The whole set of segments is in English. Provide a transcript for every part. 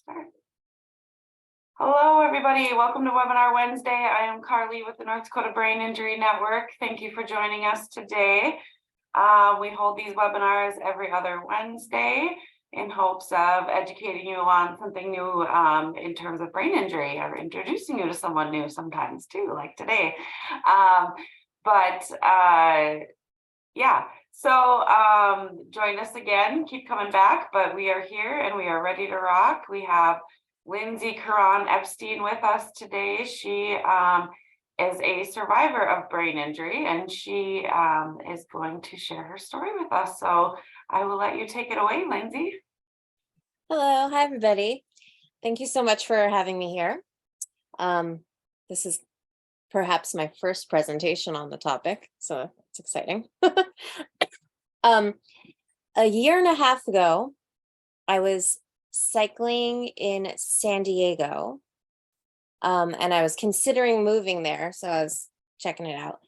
Start. Hello, everybody. Welcome to Webinar Wednesday. I am Carly with the North Dakota Brain Injury Network. Thank you for joining us today. We hold these webinars every other Wednesday in hopes of educating you on something new in terms of brain injury, or introducing you to someone new sometimes too, like today. Yeah, so join us again, keep coming back, but we are here and we are ready to rock. We have Lindsay Caron Epstein with us today. She is a survivor of brain injury, and she is going to share her story with us. So I will let you take it away, Lindsay. Hello, hi everybody. Thank you so much for having me here. This is perhaps my first presentation on the topic, so it's exciting. A year and a half ago, I was cycling in San Diego, and I was considering moving there, so I was checking it out.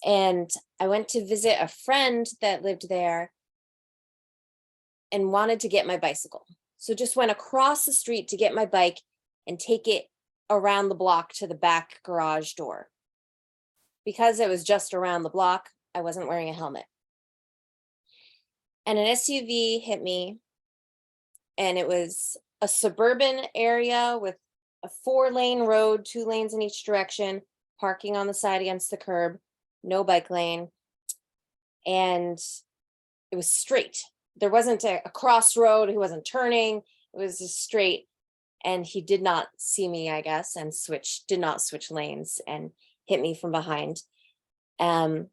And I went to visit a friend that lived there and wanted to get my bicycle. So just went across the street to get my bike and take it around the block to the back garage door. Because it was just around the block, I wasn't wearing a helmet. And an SUV hit me, and it was a suburban area with a 4-lane road, 2 lanes in each direction, parking on the side against the curb, no bike lane. And it was straight. There wasn't a crossroad. He wasn't turning. It was just straight. And he did not see me, I guess, and did not switch lanes and hit me from behind. And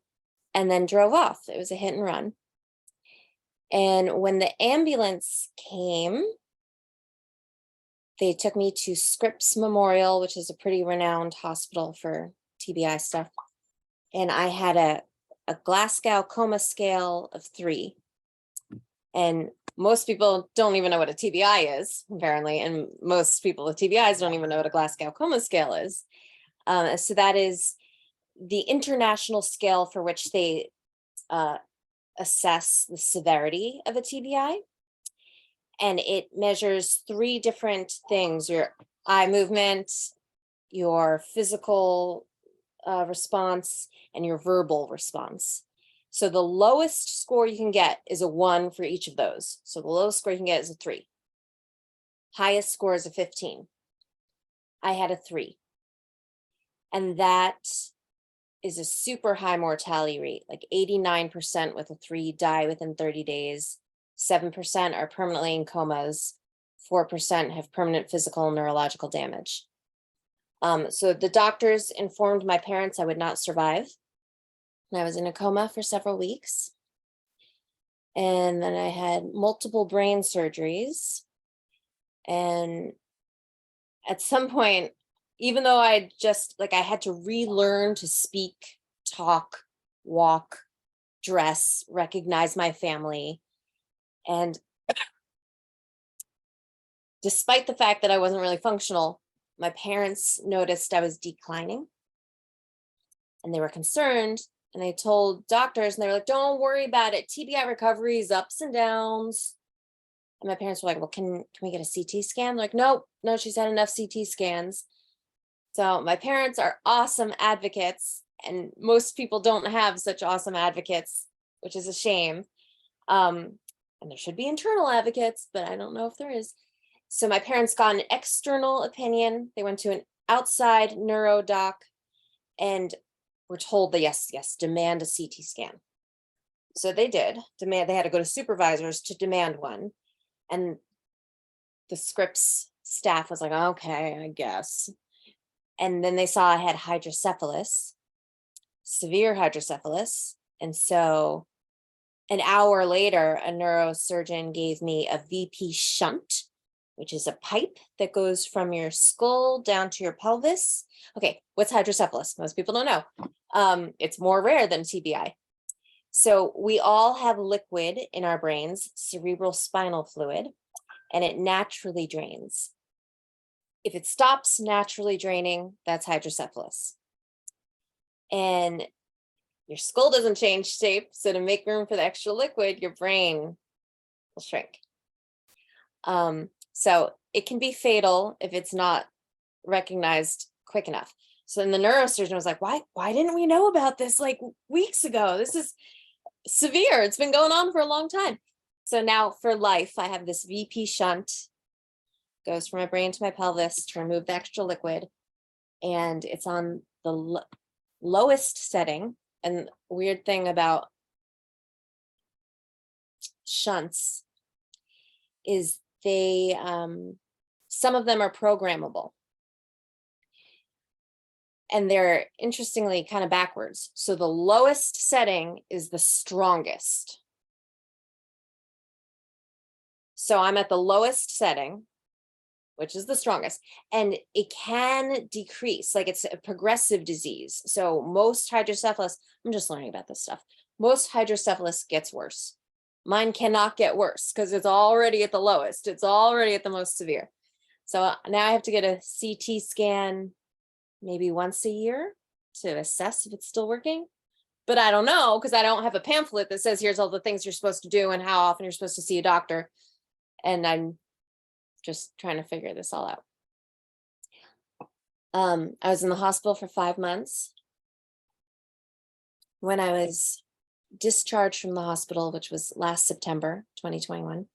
then drove off. It was a hit and run. And when the ambulance came, they took me to Scripps Memorial, which is a pretty renowned hospital for TBI stuff. And I had a Glasgow Coma Scale of 3. And most people don't even know what a TBI is, apparently. And most people with TBIs don't even know what a Glasgow Coma Scale is. So that is the international scale for which they assess the severity of a TBI. And it measures 3 different things: your eye movement, your physical response, and your verbal response. So the lowest score you can get is a 1 for each of those. So the lowest score you can get is a 3. Highest score is a 15. I had a 3. And that is a super high mortality rate, like 89% with a 3 die within 30 days, 7% are permanently in comas, 4% have permanent physical and neurological damage. So the doctors informed my parents I would not survive. And I was in a coma for several weeks. And then I had multiple brain surgeries. And at some point, even though I had to relearn to speak, talk, walk, dress, recognize my family. And despite the fact that I wasn't really functional, my parents noticed I was declining. And they were concerned. And they told doctors, and they were like, don't worry about it. TBI recovery is ups and downs. And my parents were like, well, can we get a CT scan? They're like, no, she's had enough CT scans. So my parents are awesome advocates, and most people don't have such awesome advocates, which is a shame. And there should be internal advocates, but I don't know if there is. So my parents got an external opinion. They went to an outside neuro doc and were told that yes, demand a CT scan. So they did. They had to go to supervisors to demand one. And the Scripps staff was like, okay, I guess. And then they saw I had hydrocephalus, severe hydrocephalus. And so an hour later, a neurosurgeon gave me a VP shunt, which is a pipe that goes from your skull down to your pelvis. Okay, what's hydrocephalus? Most people don't know. It's more rare than TBI. So we all have liquid in our brains, cerebral spinal fluid, and it naturally drains. If it stops naturally draining, that's hydrocephalus. And your skull doesn't change shape, so to make room for the extra liquid, your brain will shrink. So it can be fatal if it's not recognized quick enough. So then the neurosurgeon was like, why didn't we know about this like weeks ago? This is severe. It's been going on for a long time. So now for life, I have this VP shunt, goes from my brain to my pelvis to remove the extra liquid. And it's on the lowest setting. And weird thing about shunts is they, some of them are programmable. And they're interestingly kind of backwards. So the lowest setting is the strongest. So I'm at the lowest setting, which is the strongest, and it can decrease, like it's a progressive disease. So most hydrocephalus, I'm just learning about this stuff. Most hydrocephalus gets worse. Mine cannot get worse because it's already at the lowest. It's already at the most severe. So now I have to get a CT scan maybe once a year to assess if it's still working. But I don't know because I don't have a pamphlet that says here's all the things you're supposed to do and how often you're supposed to see a doctor. And I'm just trying to figure this all out. I was in the hospital for 5 months. When I was discharged from the hospital, which was last September 2021,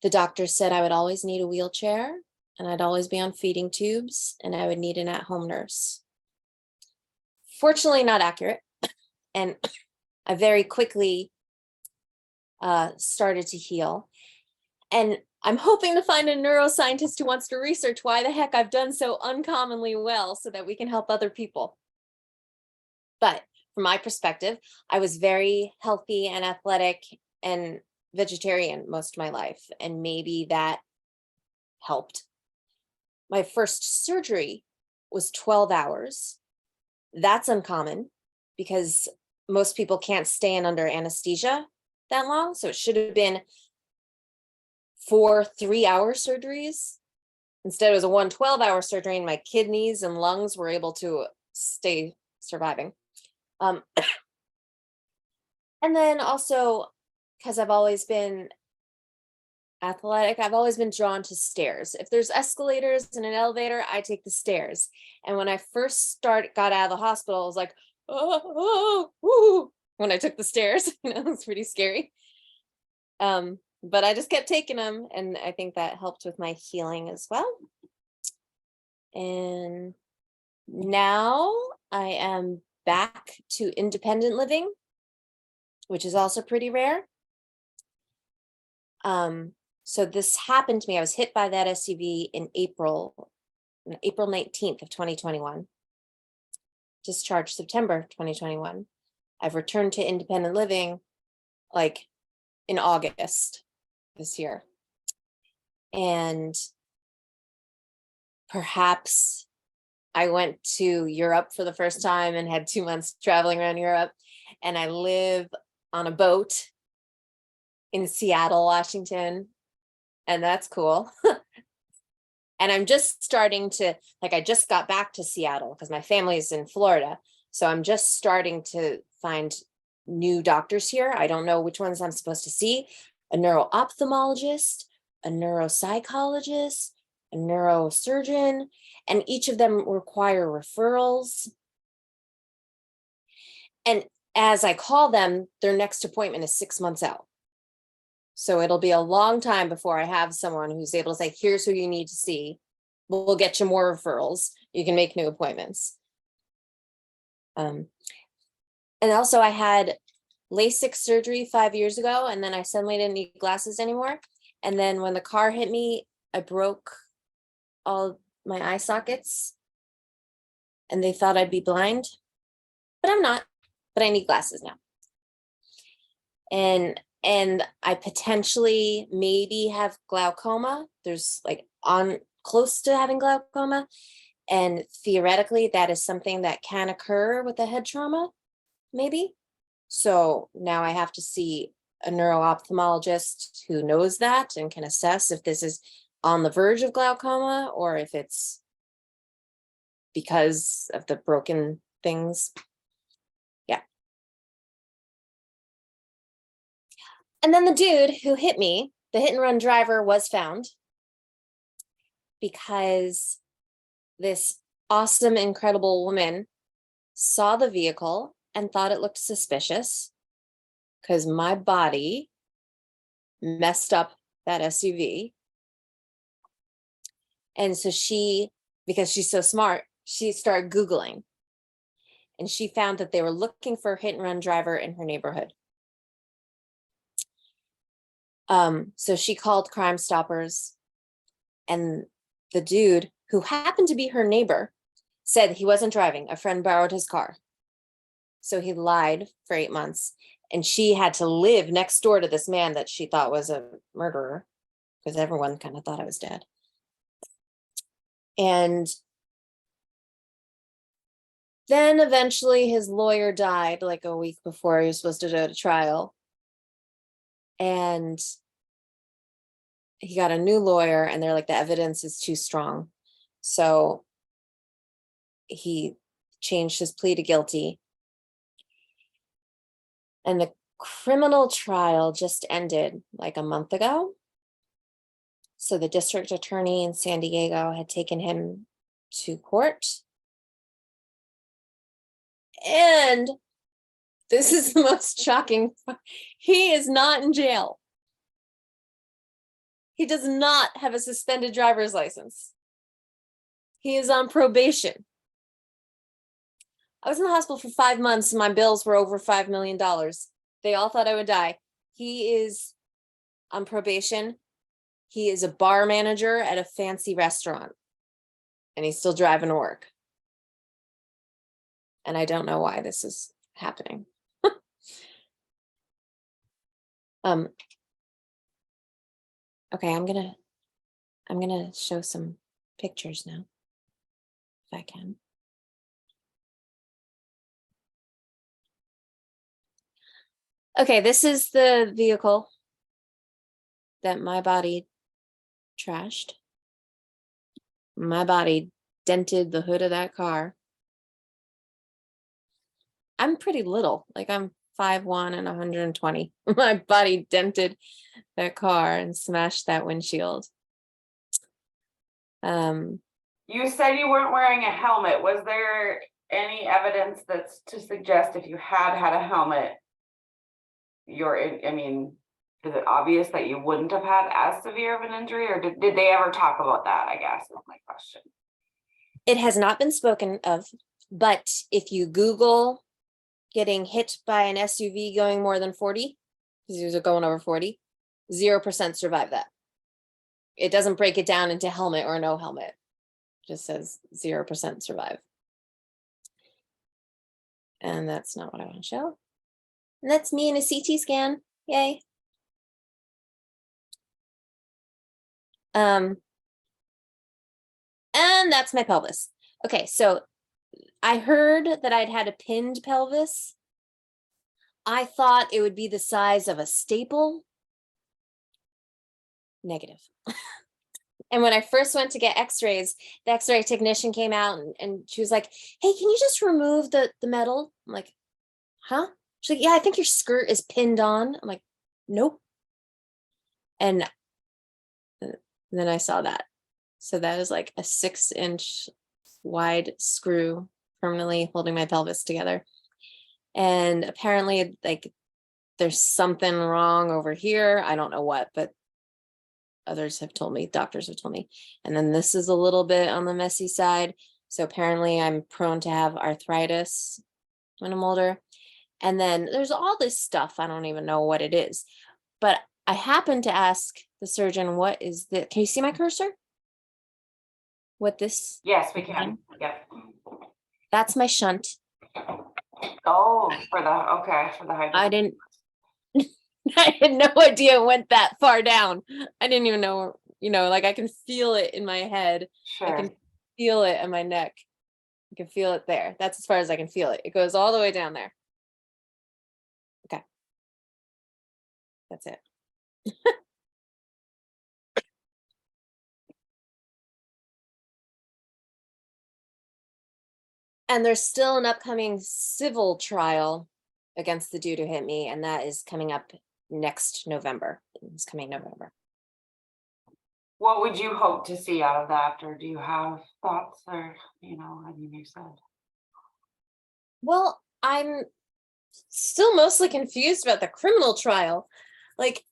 the doctor said I would always need a wheelchair and I'd always be on feeding tubes and I would need an at-home nurse. Fortunately, not accurate. And I very quickly started to heal. And I'm hoping to find a neuroscientist who wants to research why the heck I've done so uncommonly well so that we can help other people. But from my perspective, I was very healthy and athletic and vegetarian most of my life. And maybe that helped. My first surgery was 12 hours. That's uncommon because most people can't stay in under anesthesia that long. So it should have been 4 3-hour surgeries. Instead, it was a 1 12-hour surgery, and my kidneys and lungs were able to stay surviving. And then also, because I've always been athletic, I've always been drawn to stairs. If there's escalators and an elevator, I take the stairs. And when I first got out of the hospital, I was like, oh, when I took the stairs, it was pretty scary. But I just kept taking them, and I think that helped with my healing as well. And now I am back to independent living, which is also pretty rare. So this happened to me. I was hit by that SUV in April 19th of 2021. Discharged September 2021. I've returned to independent living like in August this year. And perhaps I went to Europe for the first time and had 2 months traveling around Europe. And I live on a boat in Seattle, Washington. And that's cool. And I'm just starting to, like, I just got back to Seattle because my family is in Florida. So I'm just starting to find new doctors here. I don't know which ones I'm supposed to see. A neuro-ophthalmologist, a neuropsychologist, a neurosurgeon, and each of them require referrals. And as I call them, their next appointment is 6 months out. So it'll be a long time before I have someone who's able to say, here's who you need to see. We'll get you more referrals. You can make new appointments. And also I had LASIK surgery 5 years ago, and then I suddenly didn't need glasses anymore. And then when the car hit me, I broke all my eye sockets and they thought I'd be blind, but I'm not, but I need glasses now. And I potentially maybe have glaucoma. There's like on close to having glaucoma. And theoretically, that is something that can occur with a head trauma, maybe. So now I have to see a neuro-ophthalmologist who knows that and can assess if this is on the verge of glaucoma or if it's because of the broken things. Yeah. And then the dude who hit me, the hit and run driver, was found. because this awesome, incredible woman saw the vehicle and thought it looked suspicious because my body messed up that SUV. And so because she's so smart, she started Googling, and she found that they were looking for a hit and run driver in her neighborhood. So she called Crime Stoppers, and the dude, who happened to be her neighbor, said he wasn't driving. A friend borrowed his car. So he lied for 8 months, and she had to live next door to this man that she thought was a murderer, because everyone kind of thought I was dead. And then eventually his lawyer died like a week before he was supposed to go to trial. And he got a new lawyer, and they're like, the evidence is too strong. So he changed his plea to guilty. And the criminal trial just ended like a month ago. So the district attorney in San Diego had taken him to court. And this is the most shocking. He is not in jail. He does not have a suspended driver's license. He is on probation. I was in the hospital for 5 months and my bills were over $5 million. They all thought I would die. He is on probation. He is a bar manager at a fancy restaurant, and he's still driving to work. And I don't know why this is happening. Okay, I'm gonna show some pictures now, if I can. Okay, this is the vehicle that my body trashed. My body dented the hood of that car. I'm pretty little, like I'm 5'1" and 120. My body dented that car and smashed that windshield. You said you weren't wearing a helmet. Was there any evidence that's to suggest if you had a helmet, is it obvious that you wouldn't have had as severe of an injury, or did they ever talk about that, I guess, is my question. It has not been spoken of, but if you Google getting hit by an SUV going more than 40, because these are going over 40, 0% survive that. It doesn't break it down into helmet or no helmet. It just says 0% survive. And that's not what I want to show. And that's me in a CT scan. Yay. And that's my pelvis. Okay, so I heard that I'd had a pinned pelvis. I thought it would be the size of a staple. Negative. And when I first went to get x-rays, the x-ray technician came out and she was like, hey, can you just remove the metal? I'm like, huh? She's like, yeah, I think your skirt is pinned on. I'm like, nope. And then I saw that. So that is like a 6-inch wide screw permanently holding my pelvis together. And apparently, like, there's something wrong over here. I don't know what, but others have told me, doctors have told me. And then this is a little bit on the messy side. So apparently I'm prone to have arthritis when I'm older. And then there's all this stuff. I don't even know what it is. But I happened to ask the surgeon, what is this? Can you see my cursor? What this? Yes, we can. Yep. That's my shunt. Oh, for the hydrocephalus. I had no idea it went that far down. I didn't even know, like I can feel it in my head. Sure. I can feel it in my neck. I can feel it there. That's as far as I can feel it. It goes all the way down there. Okay. That's it. And there's still an upcoming civil trial against the dude who hit me, and that is coming up next November. It's coming November. What would you hope to see out of that, or do you have thoughts, or, I mean, you said. Well, I'm still mostly confused about the criminal trial. Like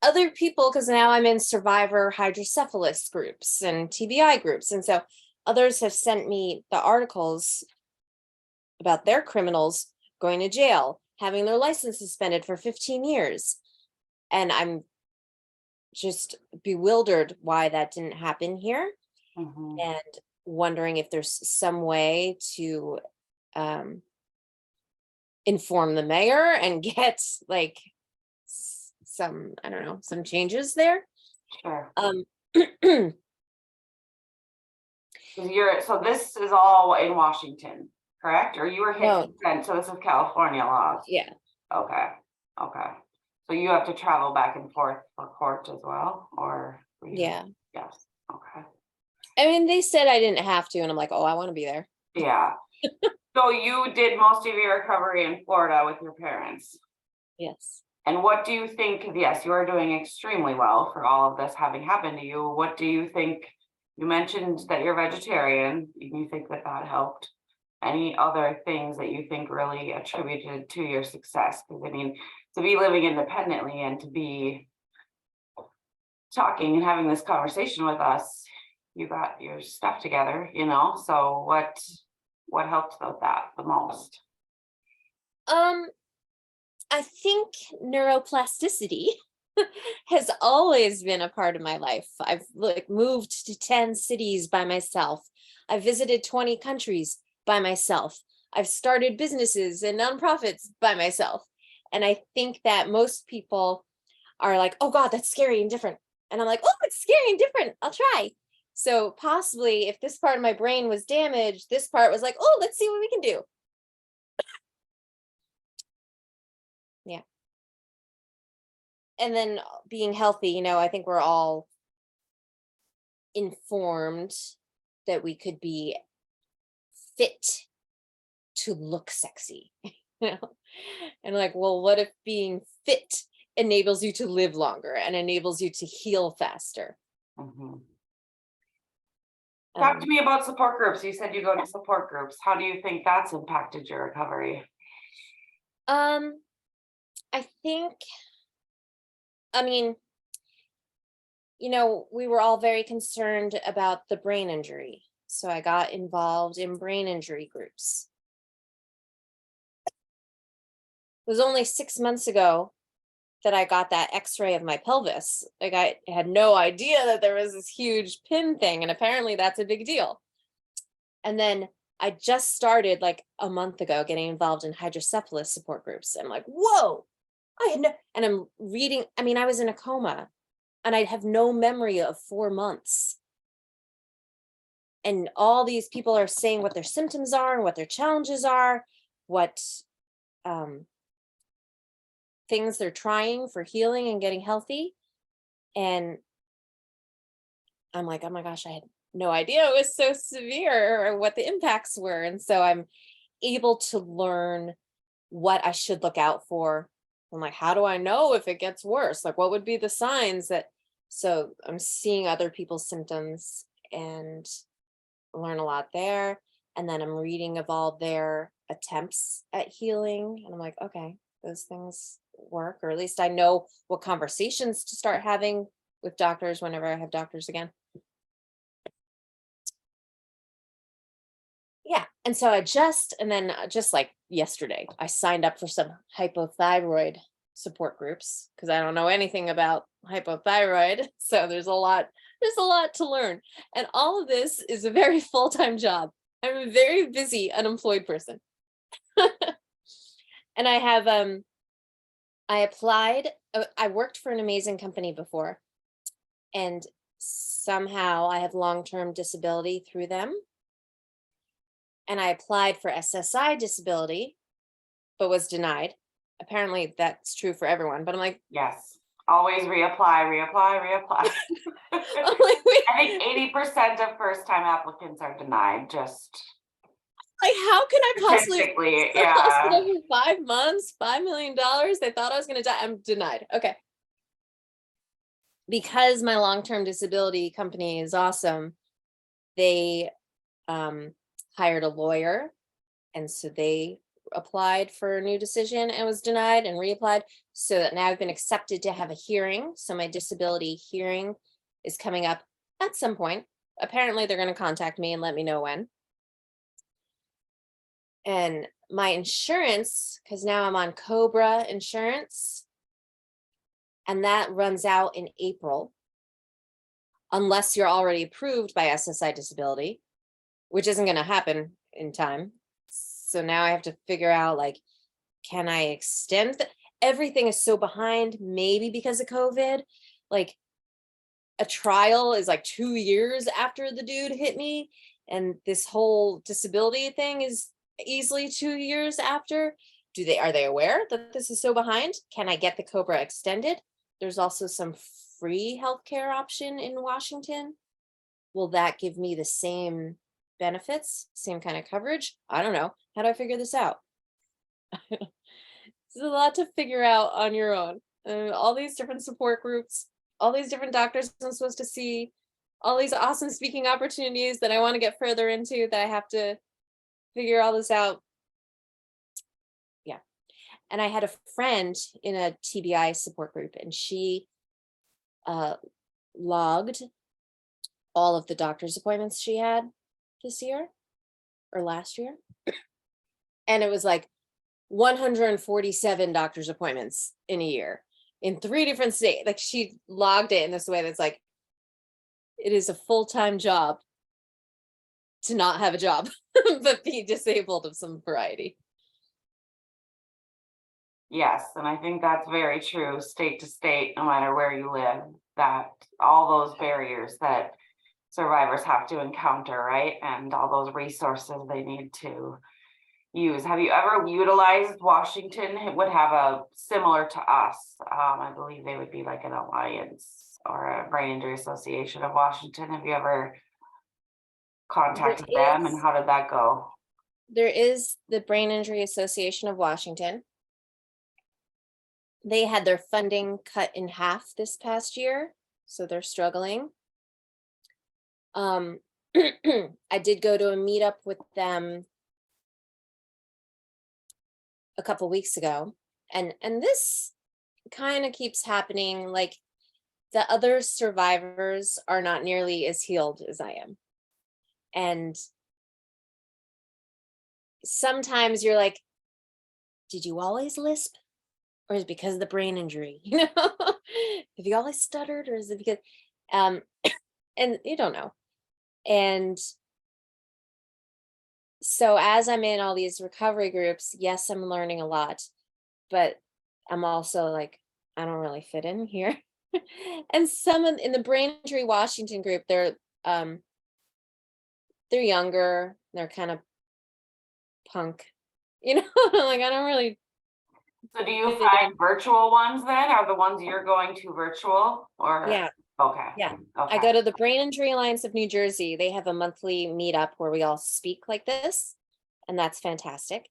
other people, because now I'm in survivor hydrocephalus groups and TBI groups. And so others have sent me the articles about their criminals going to jail, having their license suspended for 15 years. And I'm just bewildered why that didn't happen here, and wondering if there's some way to inform the mayor and get like some, I don't know, some changes there. Sure. So this is all in Washington, correct? Or you were hit No. consent, so this is California laws. Yeah. Okay. So you have to travel back and forth for court as well, or? Yeah. Yes. Okay. I mean, they said I didn't have to, and I'm like, oh, I want to be there. Yeah. So you did most of your recovery in Florida with your parents. Yes. And what do you think? Yes, you are doing extremely well for all of this having happened to you. What do you think? You mentioned that you're vegetarian. You think that helped. Any other things that you think really attributed to your success? Because I mean, to be living independently and to be talking and having this conversation with us, you got your stuff together, so what helped with that the most? I think neuroplasticity has always been a part of my life. I've moved to 10 cities by myself. I've visited 20 countries by myself. I've started businesses and nonprofits by myself. And I think that most people are like, oh God, that's scary and different. And I'm like, oh, it's scary and different. I'll try. So possibly if this part of my brain was damaged, this part was like, oh, let's see what we can do. Yeah. And then being healthy, I think we're all informed that we could be fit to look sexy, and like, well, what if being fit enables you to live longer and enables you to heal faster? Talk to me about support groups. You said you go to support groups. How do you think that's impacted your recovery? I think, I mean, we were all very concerned about the brain injury. So I got involved in brain injury groups. It was only 6 months ago that I got that x-ray of my pelvis. Like I had no idea that there was this huge pin thing, and apparently that's a big deal. And then I just started like a month ago getting involved in hydrocephalus support groups. I'm like, whoa, and I'm reading, I mean, I was in a coma and I have no memory of 4 months. And all these people are saying what their symptoms are and what their challenges are, what things they're trying for healing and getting healthy. And I'm like, oh my gosh, I had no idea it was so severe or what the impacts were. And so I'm able to learn what I should look out for. I'm like, how do I know if it gets worse? Like, what would be the signs that, so I'm seeing other people's symptoms and learn a lot there. And then I'm reading of all their attempts at healing. And I'm like, okay, those things work, or at least I know what conversations to start having with doctors whenever I have doctors again. Yeah. And so just like yesterday, I signed up for some hypothyroid support groups because I don't know anything about hypothyroid. So there's a lot to learn. And all of this is a very full-time job. I'm a very busy, unemployed person. And I have, I applied, I worked for an amazing company before, and somehow I have long-term disability through them. And I applied for SSI disability, but was denied. Apparently that's true for everyone, but I'm like, yes, always reapply. I'm like, wait. I think 80% of first-time applicants are denied. Just like, how can I possibly yeah. hospital for 5 months, $5 million? They thought I was going to die. I'm denied. Okay. because my long-term disability company is awesome, they hired a lawyer, and so they applied for a new decision and was denied and reapplied, so that now I've been accepted to have a hearing. So my disability hearing is coming up at some point. Apparently they're going to contact me and let me know when. And my insurance, because now I'm on Cobra insurance, and that runs out in April, unless you're already approved by SSI disability, which isn't going to happen in time. So now I have to figure out, like, can I extend everything is so behind, maybe because of COVID. Like, a trial is like 2 years after the dude hit me, and this whole disability thing is easily 2 years after. Are they aware that this is so behind? Can I get the Cobra extended? There's also some free healthcare option in Washington. Will that give me the same benefits, same kind of coverage? I don't know. How do I figure this out? There's a lot to figure out on your own. All these different support groups, all these different doctors I'm supposed to see, all these awesome speaking opportunities that I want to get further into, that I have to figure all this out. Yeah. And I had a friend in a TBI support group, and she logged all of the doctor's appointments she had this year or last year. And it was like 147 doctor's appointments in a year in 3 different states. Like, she logged it in this way that's like, it is a full-time job to not have a job, but be disabled of some variety. Yes, and I think that's very true, state to state, no matter where you live, that all those barriers that survivors have to encounter, right? And all those resources they need to use. Have you ever utilized Washington? It would have a similar to us. I believe they would be like an alliance or a brain injury association of Washington. Have you ever contacted them, and how did that go? There is the Brain Injury Association of Washington. They had their funding cut in half this past year, so they're struggling. I did go to a meetup with them a couple weeks ago, and this kind of keeps happening. Like, the other survivors are not nearly as healed as I am, and sometimes you're like, did you always lisp, or is it because of the brain injury? You know, have you always stuttered, or is it because and you don't know. And so as I'm in all these recovery groups, yes, I'm learning a lot, but I'm also like, I don't really fit in here. And some in the Brain Injury Washington group, they're younger, they're kind of punk, you know. Like, I don't really. So do you find virtual ones then? Are the ones you're going to virtual, or? Yeah. Okay. Yeah. Okay. I go to the Brain Injury Alliance of New Jersey. They have a monthly meetup where we all speak like this, and that's fantastic.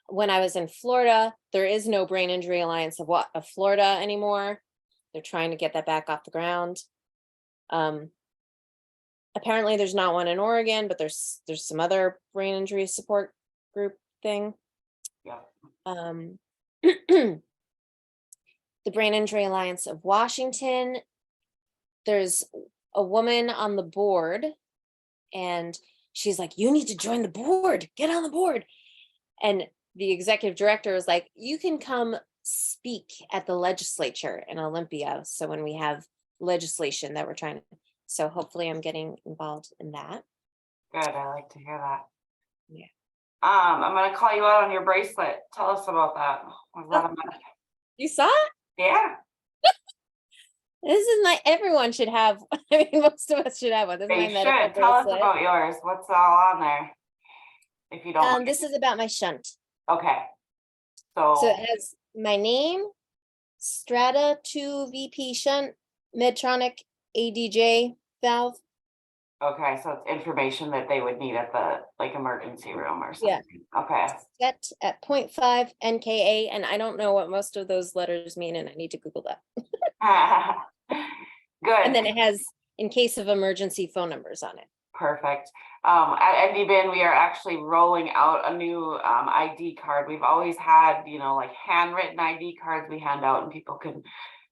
When I was in Florida, there is no Brain Injury Alliance of Florida anymore. They're trying to get that back off the ground. Apparently there's not one in Oregon, but there's some other brain injury support group thing. Yeah. The Brain Injury Alliance of Washington, there's a woman on the board, and she's like, you need to join the board, get on the board. And the executive director is like, you can come speak at the legislature in Olympia. So when we have legislation that we're trying to, so hopefully I'm getting involved in that. Good, I like to hear that. Yeah. I'm gonna call you out on your bracelet. Tell us about that. Was that a myth? You saw it? Yeah. This is everyone should have. I mean, most of us should have one. This is They my medical should. Tell us bracelet. about yours. What's all on there? If you don't mind. This is about my shunt. Okay. So it has my name, Strata 2 VP shunt, Medtronic ADJ valve. Okay, so it's information that they would need at the emergency room or something. Yeah. Okay. Set at 0.5 NKA, and I don't know what most of those letters mean, and I need to Google that. And then Good. it has in case of emergency phone numbers on it. Perfect. At NDBIN, we are actually rolling out a new ID card. We've always had, like handwritten ID cards we hand out and people can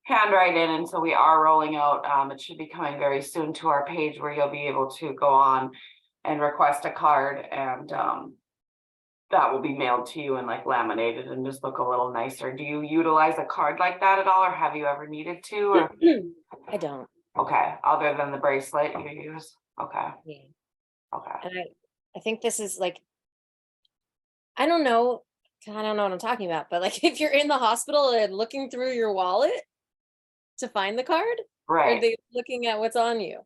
handwrite in. And so we are rolling out, it should be coming very soon to our page where you'll be able to go on and request a card, and that will be mailed to you and like laminated and just look a little nicer. Do you utilize a card like that at all, or have you ever needed to? Or I don't. okay, other than the bracelet you use? Okay. Yeah. Okay. And I think this is like, I don't know what I'm talking about, but like if you're in the hospital and looking through your wallet to find the card, or are Right. they looking at what's on you?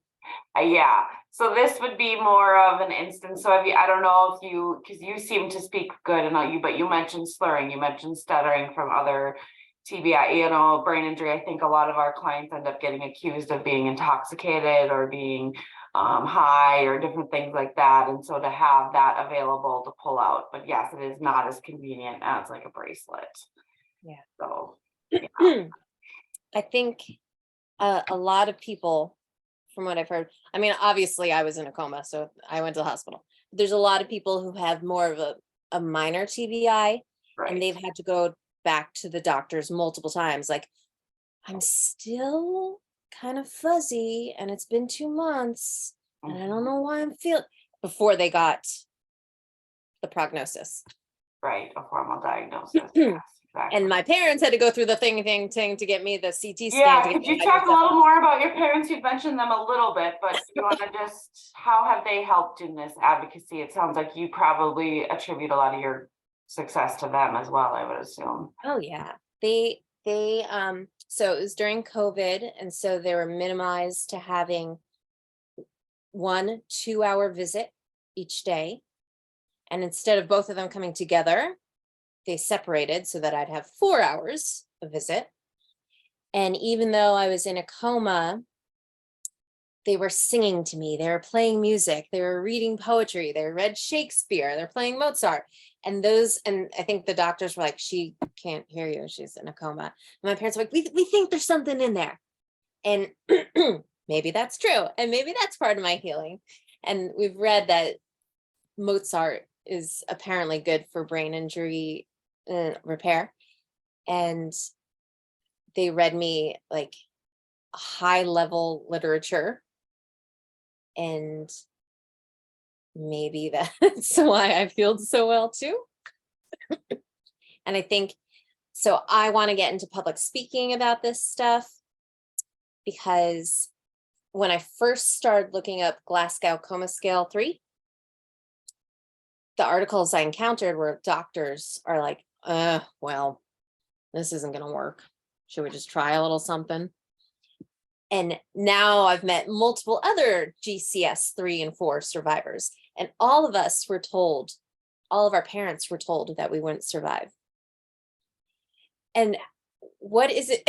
Yeah, so this would be more of an instance. So I don't know if you, because you seem to speak good and all you, but you mentioned slurring, you mentioned stuttering from other TBI, brain injury. I think a lot of our clients end up getting accused of being intoxicated or being high or different things like that. And so to have that available to pull out, but yes, it is not as convenient as like a bracelet. Yeah. So I think a lot of people, from what I've heard, I mean, obviously I was in a coma, so I went to the hospital. There's a lot of people who have more of a minor TBI, right. and they've had to go back to the doctors multiple times. Like, I'm still kind of fuzzy and it's been 2 months and I don't know why I'm feeling, before they got the prognosis. Right, a formal diagnosis. Yes, exactly. And my parents had to go through the thing to get me the CT scan. Yeah, to get could the you talk a hydrocephalus. little more about your parents? You've mentioned them a little bit, but you want to just, how have they helped in this advocacy? It sounds like you probably attribute a lot of your success to them as well, I would assume. Oh yeah. They so it was during COVID, and so they were minimized to having 1 2-hour visit each day. And instead of both of them coming together, they separated so that I'd have 4 hours of visit. And even though I was in a coma, they were singing to me, they were playing music, they were reading poetry, they read Shakespeare, they're playing Mozart. And I think the doctors were like, she can't hear you, she's in a coma. And my parents were like, we think there's something in there. And maybe that's true. And maybe that's part of my healing. And we've read that Mozart is apparently good for brain injury repair. And they read me like high level literature. And maybe that's why I've healed so well too. And I think, so I want to get into public speaking about this stuff, because when I first started looking up Glasgow Coma Scale 3, the articles I encountered were doctors are like, well, this isn't going to work. Should we just try a little something? And now I've met multiple other GCS 3 and 4 survivors, and all of us were told, all of our parents were told that we wouldn't survive. And what is it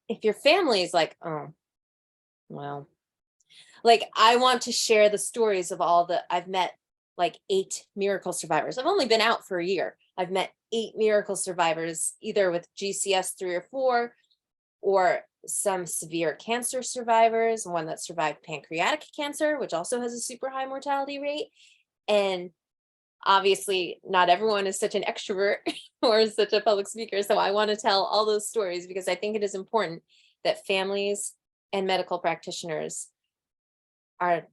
if your family is like, oh, well, like I want to share the stories of I've met like 8 miracle survivors. I've only been out for a year. I've met 8 miracle survivors, either with GCS 3 or 4, or some severe cancer survivors, one that survived pancreatic cancer, which also has a super high mortality rate. And obviously not everyone is such an extrovert or such a public speaker. So I want to tell all those stories because I think it is important that families and medical practitioners are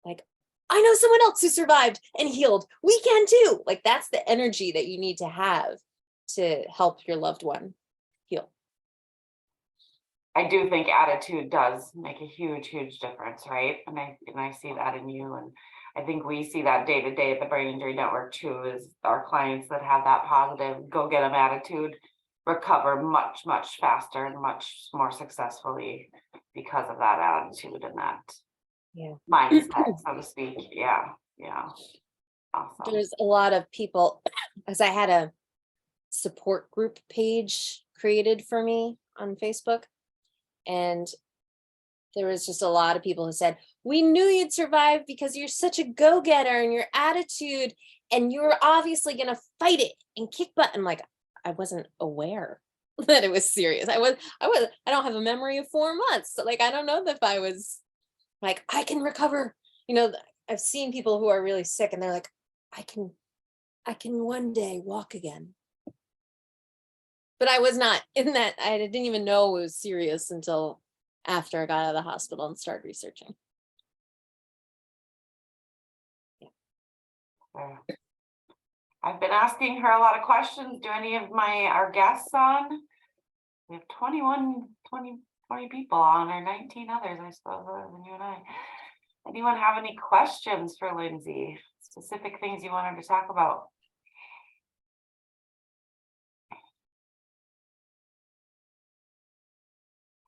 like, I know someone else who survived and healed. We can too. Like that's the energy that you need to have to help your loved one heal. I do think attitude does make a huge, huge difference, right? And I see that in you, and I think we see that day to day at the Brain Injury Network too, is our clients that have that positive go get them attitude recover much, much faster and much more successfully because of that attitude and that mindset, so to speak. Yeah. Awesome. There's a lot of people, as I had a support group page created for me on Facebook, and there was just a lot of people who said, we knew you'd survive because you're such a go-getter and your attitude, and you were obviously going to fight it and kick butt. I'm like, I wasn't aware that it was serious. I don't have a memory of 4 months. So like, I don't know if I was like, I can recover. You know, I've seen people who are really sick and they're like, I can one day walk again. But I was not in that. I didn't even know it was serious until after I got out of the hospital and started researching. I've been asking her a lot of questions. Do any of our guests on? We have 20 people on, or 19 others, I suppose, other than you and I. Anyone have any questions for Lindsay? Specific things you want her to talk about?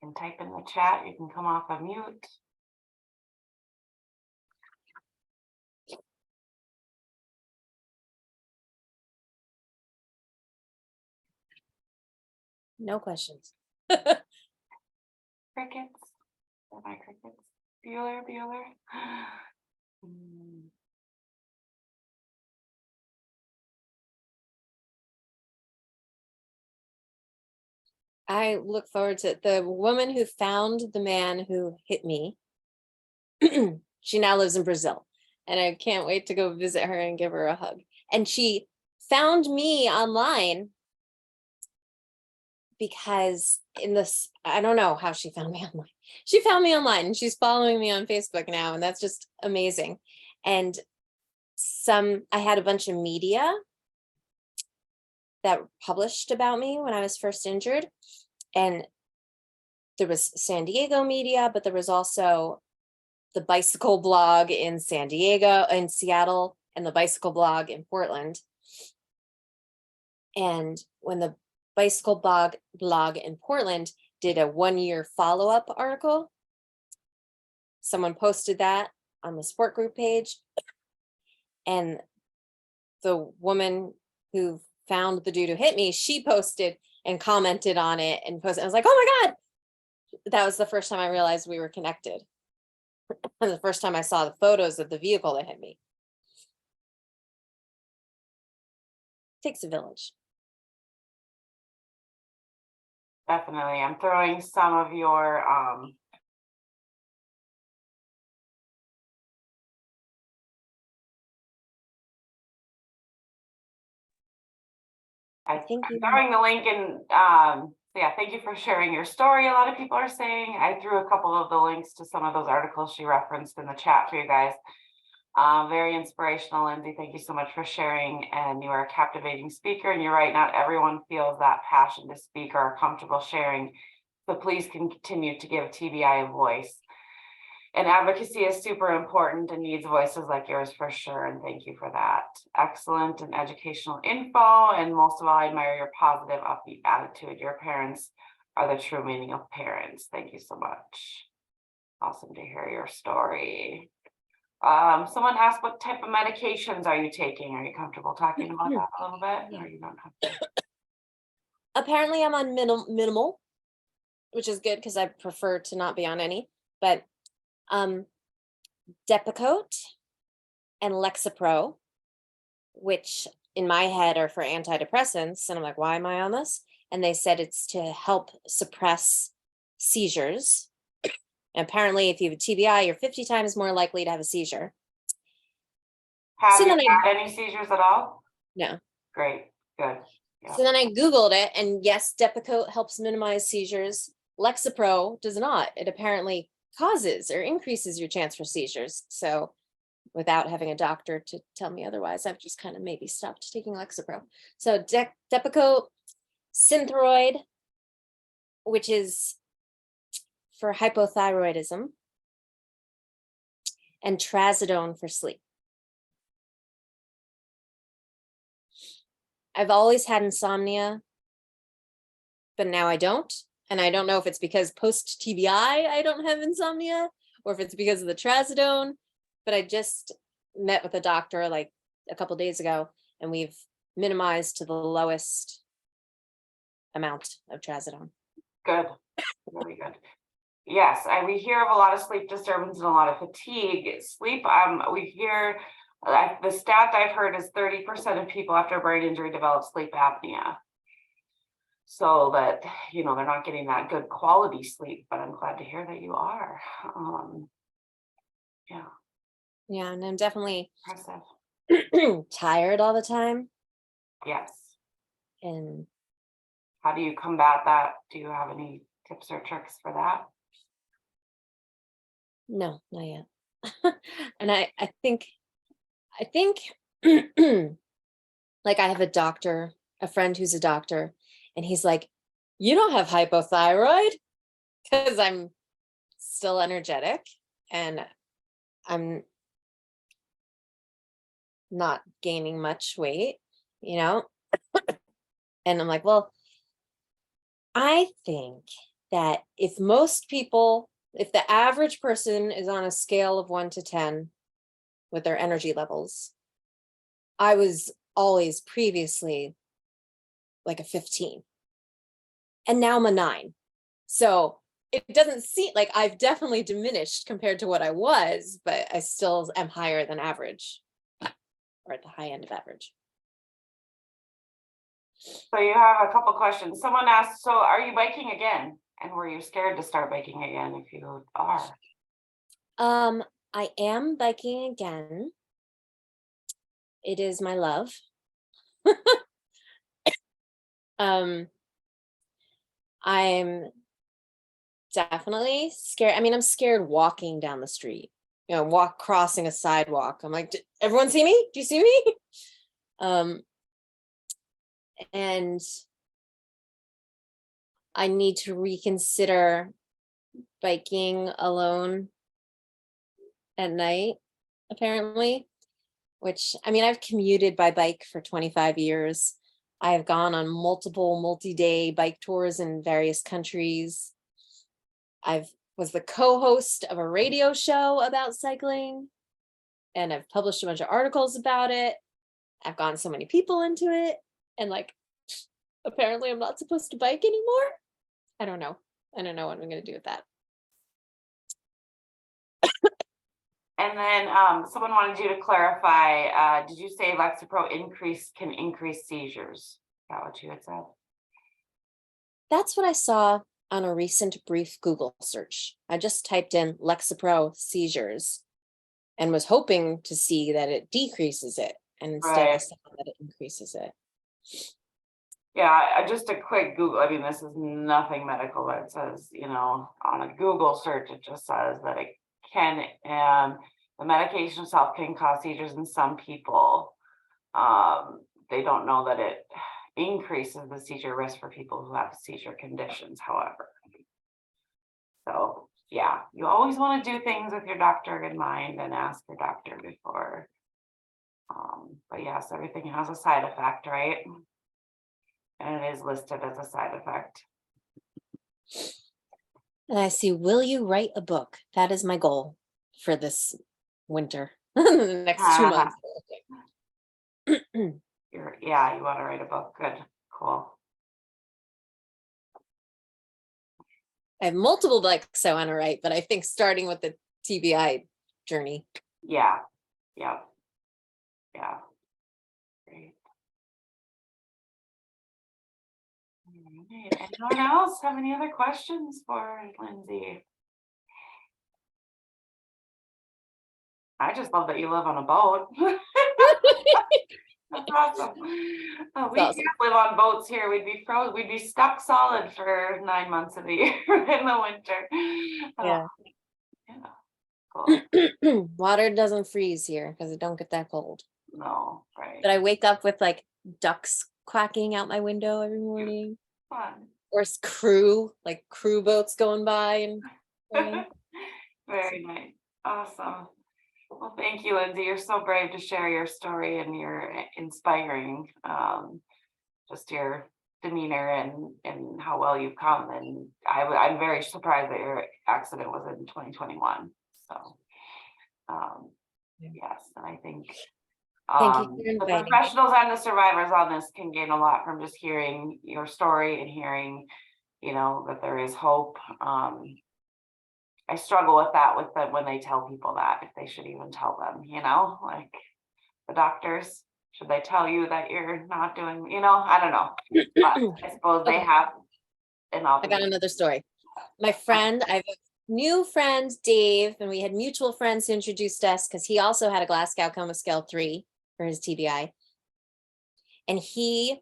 You can type in the chat. You can come off of mute. No questions. Crickets. Are my crickets? Bueller. I look forward to the woman who found the man who hit me. She now lives in Brazil, and I can't wait to go visit her and give her a hug. And she found me online because I don't know how she found me online. She found me online and she's following me on Facebook now, and that's just amazing. And I had a bunch of media that published about me when I was first injured. And there was San Diego media, but there was also the bicycle blog in Seattle, and the bicycle blog in Portland. And when the bicycle blog in Portland did a 1-year follow-up article, someone posted that on the sport group page, and the woman who found the dude who hit me, she posted and commented on it and posted. I was like, oh my God. That was the first time I realized we were connected. And the first time I saw the photos of the vehicle that hit me. Takes a village. Definitely. I'm throwing some of your I'm throwing the link in. Yeah, thank you for sharing your story. A lot of people are saying. I threw a couple of the links to some of those articles she referenced in the chat for you guys. Very inspirational, Lindsay. Thank you so much for sharing. And you are a captivating speaker. And you're right, not everyone feels that passion to speak or are comfortable sharing. So please continue to give TBI a voice. And advocacy is super important and needs voices like yours for sure. And thank you for that. Excellent and educational info. And most of all, I admire your positive, upbeat attitude. Your parents are the true meaning of parents. Thank you so much. Awesome to hear your story. Someone asked, what type of medications are you taking? Are you comfortable talking about that a little bit? Yeah. Or you don't have to? Apparently I'm on minimal, which is good because I prefer to not be on any, but Depakote and Lexapro, which in my head are for antidepressants. And I'm like, why am I on this? And they said it's to help suppress seizures. And apparently if you have a TBI, you're 50 times more likely to have a seizure. Have you had any seizures at all? No. Great, good. Yeah. So then I Googled it, and yes, Depakote helps minimize seizures. Lexapro does not. It apparently causes or increases your chance for seizures. So without having a doctor to tell me otherwise, I've just kind of maybe stopped taking Lexapro. So Depakote, Synthroid, which is for hypothyroidism, and Trazodone for sleep. I've always had insomnia, but now I don't. And I don't know if it's because post TBI I don't have insomnia, or if it's because of the Trazodone, but I just met with a doctor like a couple days ago, and we've minimized to the lowest amount of Trazodone. Good, really good. Yes, we hear of a lot of sleep disturbance and a lot of fatigue. Sleep, we hear, the stat I've heard is 30% of people after a brain injury develop sleep apnea. so that, they're not getting that good quality sleep, but I'm glad to hear that you are. Yeah, Yeah, and I'm definitely impressive. tired all the time. Yes. And How do you combat that? Do you have any tips or tricks for that? no, not yet. And I think like I have a friend who's a doctor, and he's like, you don't have hypothyroid, because I'm still energetic and I'm not gaining much weight, you know? And I'm like, well, I think that if the average person is on a scale of 1 to 10 with their energy levels, I was always previously like a 15, and now I'm a 9. So it doesn't seem like I've definitely diminished compared to what I was, but I still am higher than average, or at the high end of average. So you have a couple questions. Someone asked, so are you biking again? And were you scared to start biking again if you are? I am biking again. It is my love. I'm definitely scared. I mean, I'm scared walking down the street, crossing a sidewalk. I'm like, everyone see me? Do you see me? And I need to reconsider biking alone at night, apparently, which, I mean, I've commuted by bike for 25 years. I have gone on multiple multi-day bike tours in various countries. Was the co-host of a radio show about cycling, and I've published a bunch of articles about it. I've gotten so many people into it, and like, apparently I'm not supposed to bike anymore. I don't know what I'm going to do with that. And then someone wanted you to clarify, did you say Lexapro can increase seizures? Is that what you had said? That's what I saw on a recent brief Google search. I just typed in Lexapro seizures and was hoping to see that it decreases it. And instead I saw that it increases it. Yeah, just a quick Google. I mean, this is nothing medical, but it says, on a Google search, it just says that it can, the medication itself can cause seizures in some people. They don't know that it increases the seizure risk for people who have seizure conditions, however. So yeah, you always want to do things with your doctor in mind and ask your doctor before. But yes, everything has a side effect, right? And it is listed as a side effect. And I see, will you write a book? That is my goal for this winter, the next 2 months. You want to write a book. Good, cool. I have multiple books I want to write, but I think starting with the TBI journey. Yeah. Great. All right. Anyone else have any other questions for Lindsay? I just love that you live on a boat. That's awesome. We can't live on boats here. We'd be frozen. We'd be stuck solid for 9 months of the year in the winter. Yeah. Cool. Water doesn't freeze here because it don't get that cold. No, right. But I wake up with like ducks quacking out my window every morning. Fun. Or crew boats going by and very nice. Awesome. Well, thank you, Lindsay. You're so brave to share your story, and you're inspiring. Just your demeanor and how well you've come. And I'm very surprised that your accident was in 2021. So, yes, and I think the professionals and the survivors on this can gain a lot from just hearing your story and hearing, that there is hope. I struggle with that when they tell people that, if they should even tell them, like the doctors, should they tell you that you're not doing, I don't know. But I suppose they Okay. have an I got obligation. another story. My friend, I have a new friend, Dave, and we had mutual friends who introduced us because he also had a Glasgow Coma Scale 3 for his TBI. And he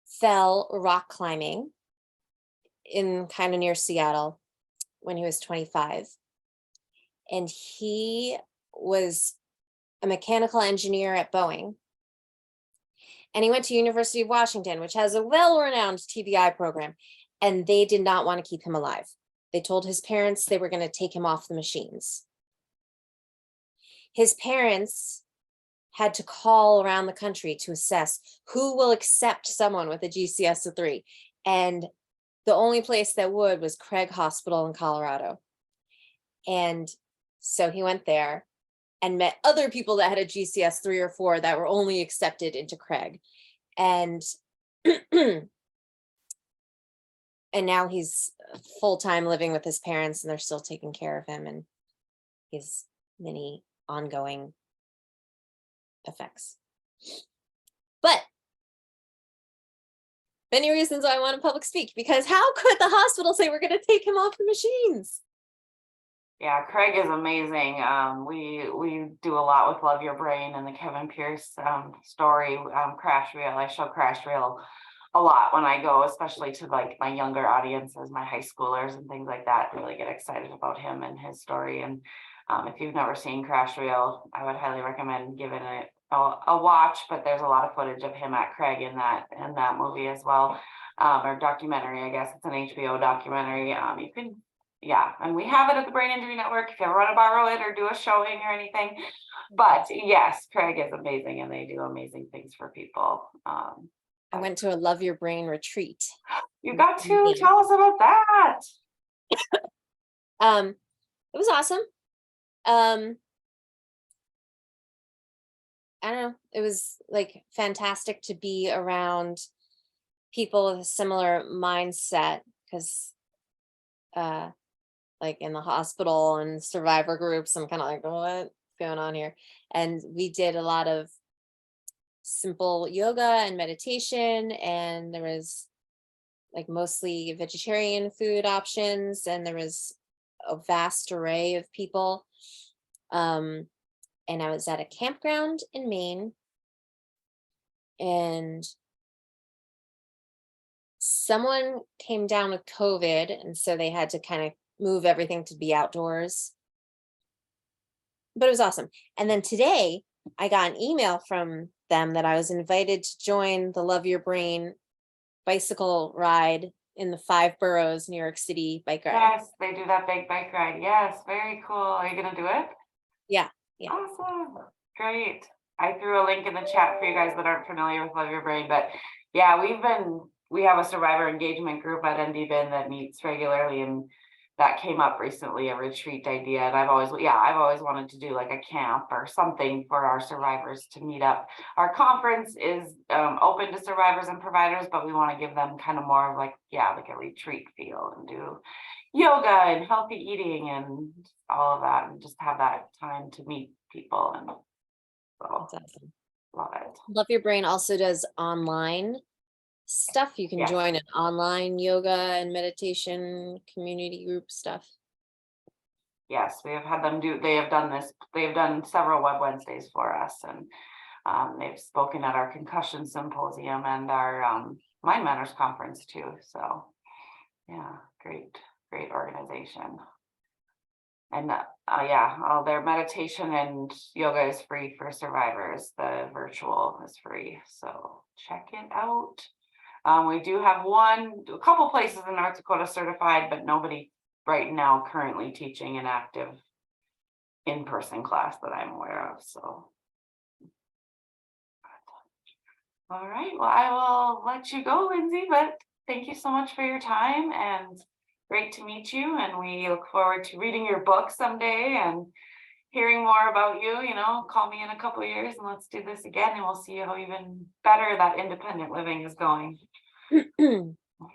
fell rock climbing in kind of near Seattle when he was 25. And he was a mechanical engineer at Boeing. And he went to University of Washington, which has a well-renowned TBI program, and they did not want to keep him alive. They told his parents they were going to take him off the machines. His parents had to call around the country to assess who will accept someone with a GCS of 3. And the only place that would was Craig Hospital in Colorado. And so he went there and met other people that had a GCS 3 or 4 that were only accepted into Craig. And and now he's full-time living with his parents, and they're still taking care of him, and his many ongoing effects. But many reasons why I want to public speak, because how could the hospital say we're going to take him off the machines? Yeah, Craig is amazing. We do a lot with Love Your Brain and the Kevin Pierce story, Crash Reel. I show Crash Reel a lot when I go, especially to like my younger audiences, my high schoolers and things like that. Really get excited about him and his story. And if you've never seen Crash Reel, I would highly recommend giving it a watch. But there's a lot of footage of him at Craig in that movie as well, or documentary. I guess it's an HBO documentary. You can. Yeah, and we have it at the Brain Injury Network if you ever want to borrow it or do a showing or anything. But yes, Craig is amazing, and they do amazing things for people. I went to a Love Your Brain retreat. You got to tell us about that. It was awesome. I don't know. It was like fantastic to be around people with a similar mindset, because like in the hospital and survivor groups, I'm kind of like, what's going on here? And we did a lot of simple yoga and meditation, and there was like mostly vegetarian food options, and there was a vast array of people. And I was at a campground in Maine, and someone came down with COVID, and so they had to kind of move everything to be outdoors. But it was awesome. And then today I got an email from them that I was invited to join the Love Your Brain bicycle ride in the 5 boroughs, New York City bike ride. Yes, they do that big bike ride. Yes, very cool. Are you gonna do it? Yeah. Awesome. Great. I threw a link in the chat for you guys that aren't familiar with Love Your Brain, but yeah, we have a survivor engagement group at NDBIN that meets regularly, and that came up recently, a retreat idea. And I've always wanted to do like a camp or something for our survivors to meet up. Our conference is open to survivors and providers, but we want to give them kind of more of like a retreat feel, and do yoga and healthy eating and all of that, and just have that time to meet people. And so That's awesome. love it. Love Your Brain also does online stuff. You can join an online yoga and meditation community group stuff. Yes, we have had them do, they have done several Web Wednesdays for us, and they've spoken at our concussion symposium and our Mind Manners conference too. So yeah, great organization. And all their meditation and yoga is free for survivors. The virtual is free, so check it out. We do have a couple places in North Dakota certified, but nobody right now currently teaching an active in-person class that I'm aware of. So, all right, well, I will let you go, Lindsay, but thank you so much for your time, and great to meet you. And we look forward to reading your book someday and hearing more about you. Call me in a couple of years and let's do this again, and we'll see how even better that independent living is going.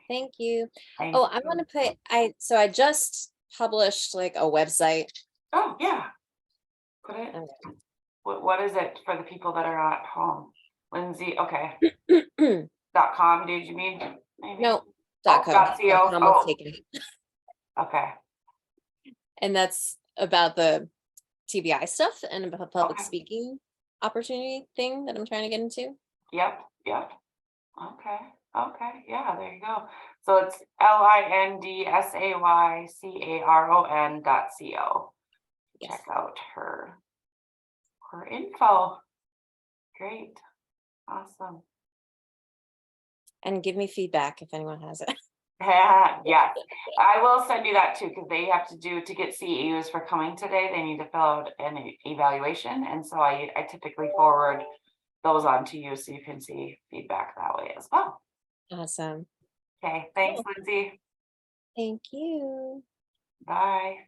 Thank you. I want to put, I just published like a website. Oh yeah. Put it. What is it for the people that are at home? Lindsay, okay. .com, did you mean? Maybe? No, Oh, .co. .co. .com was Oh, taken. okay, And that's about the TBI stuff and about the public Okay. speaking opportunity thing that I'm trying to get into. yep. Okay, yeah, there you go. So it's LINDSAYCARON.co. Yes. Check out her info. Great, awesome. And give me feedback if anyone has it. Yes, I will send you that too, because they have to get CEUs for coming today. They need to fill out an evaluation, and so I typically forward those on to you so you can see feedback that way as well. Awesome. Okay, thanks, Cool. Lindsay. Thank you. Bye.